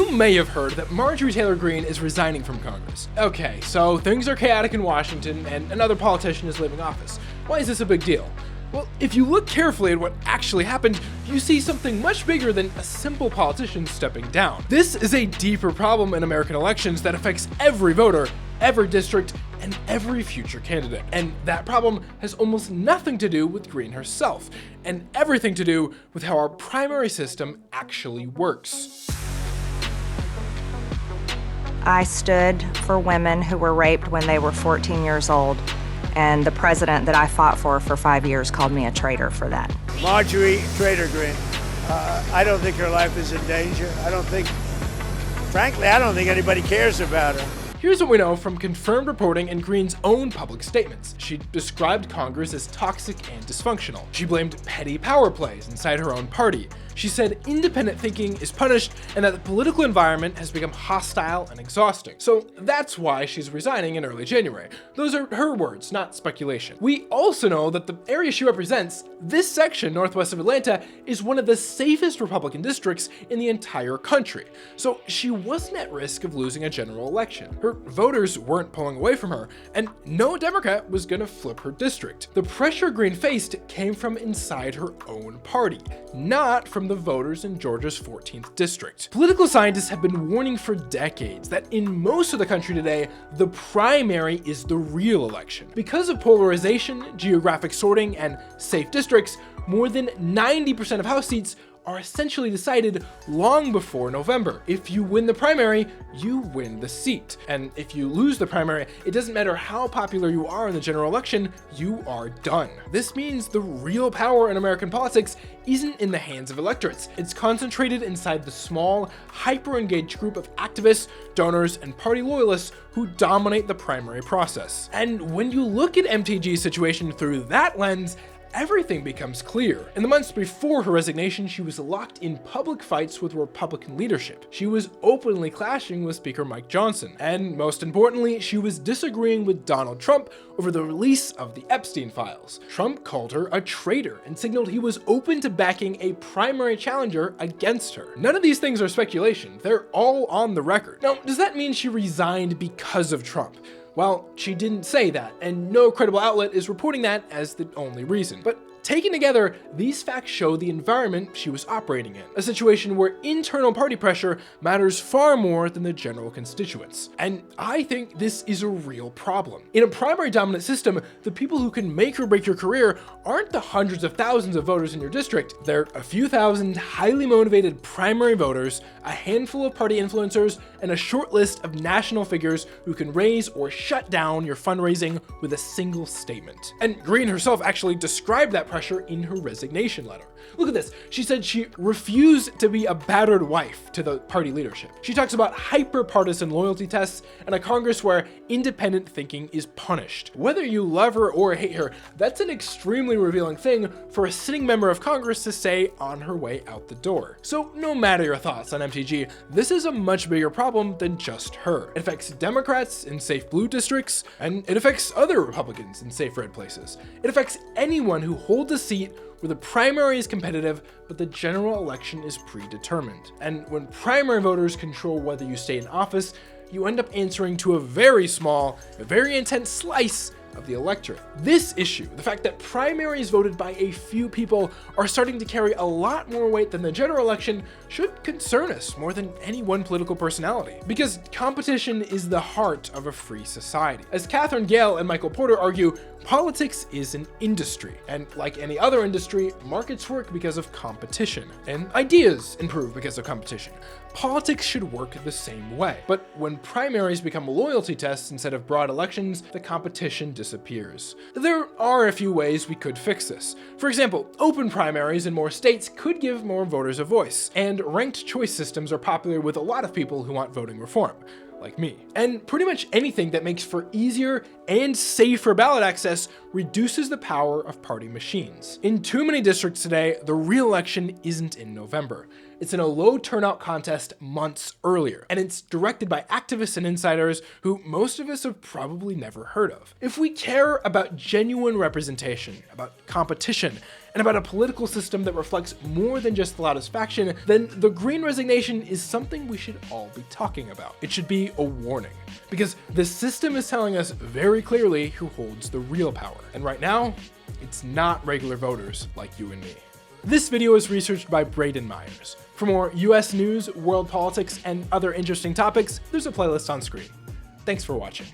You may have heard that Marjorie Taylor Greene is resigning from Congress. Okay, so things are chaotic in Washington and another politician is leaving office. Why is this a big deal? Well, if you look carefully at what actually happened, you see something much bigger than a simple politician stepping down. This is a deeper problem in American elections that affects every voter, every district, and every future candidate. And that problem has almost nothing to do with Greene herself, and everything to do with how our primary system actually works. I stood for women who were raped when they were 14 years old, and the president that I fought for 5 years called me a traitor for that. Marjorie Taylor Greene. I don't think her life is in danger. Frankly, I don't think anybody cares about her. Here's what we know from confirmed reporting in Greene's own public statements. She described Congress as toxic and dysfunctional. She blamed petty power plays inside her own party. She said independent thinking is punished and that the political environment has become hostile and exhausting. So that's why she's resigning in early January. Those are her words, not speculation. We also know that the area she represents, this section northwest of Atlanta, is one of the safest Republican districts in the entire country. So she wasn't at risk of losing a general election. Her voters weren't pulling away from her, and no Democrat was gonna flip her district. The pressure Greene faced came from inside her own party, not from the voters in Georgia's 14th district. Political scientists have been warning for decades that in most of the country today, the primary is the real election. Because of polarization, geographic sorting, and safe districts, more than 90% of House seats are essentially decided long before November. If you win the primary, you win the seat. And if you lose the primary, it doesn't matter how popular you are in the general election, you are done. This means the real power in American politics isn't in the hands of electorates. It's concentrated inside the small, hyper-engaged group of activists, donors, and party loyalists who dominate the primary process. And when you look at MTG's situation through that lens, everything becomes clear. In the months before her resignation, she was locked in public fights with Republican leadership. She was openly clashing with Speaker Mike Johnson. And most importantly, she was disagreeing with Donald Trump over the release of the Epstein files. Trump called her a traitor and signaled he was open to backing a primary challenger against her. None of these things are speculation. They're all on the record. Now, does that mean she resigned because of Trump? Well, she didn't say that, and no credible outlet is reporting that as the only reason. But taken together, these facts show the environment she was operating in, a situation where internal party pressure matters far more than the general constituents. And I think this is a real problem. In a primary dominant system, the people who can make or break your career aren't the hundreds of thousands of voters in your district. They're a few thousand highly motivated primary voters, a handful of party influencers, and a short list of national figures who can raise or shut down your fundraising with a single statement. And Greene herself actually described that pressure in her resignation letter. Look at this. She said she refused to be a battered wife to the party leadership. She talks about hyper-partisan loyalty tests and a Congress where independent thinking is punished. Whether you love her or hate her, that's an extremely revealing thing for a sitting member of Congress to say on her way out the door. So no matter your thoughts on MTG, this is a much bigger problem than just her. It affects Democrats in safe blue districts, and it affects other Republicans in safe red places. It affects anyone who holds a seat where the primary is competitive, but the general election is predetermined. And when primary voters control whether you stay in office, you end up answering to a very small, a very intense slice of the electorate. This issue, the fact that primaries voted by a few people are starting to carry a lot more weight than the general election, should concern us more than any one political personality. Because competition is the heart of a free society. As Katherine Gehl and Michael Porter argue, politics is an industry, and like any other industry, markets work because of competition, and ideas improve because of competition. Politics should work the same way. But when primaries become loyalty tests instead of broad elections, the competition disappears. There are a few ways we could fix this. For example, open primaries in more states could give more voters a voice, and ranked choice systems are popular with a lot of people who want voting reform, like me. And pretty much anything that makes for easier and safer ballot access reduces the power of party machines. In too many districts today, the real election isn't in November. It's in a low turnout contest months earlier, and it's directed by activists and insiders who most of us have probably never heard of. If we care about genuine representation, about competition, and about a political system that reflects more than just the loudest faction, then the Greene resignation is something we should all be talking about. It should be a warning, because the system is telling us very clearly who holds the real power. And right now, it's not regular voters like you and me. This video is researched by Brayden Myers. For more US news, world politics, and other interesting topics, there's a playlist on screen. Thanks for watching.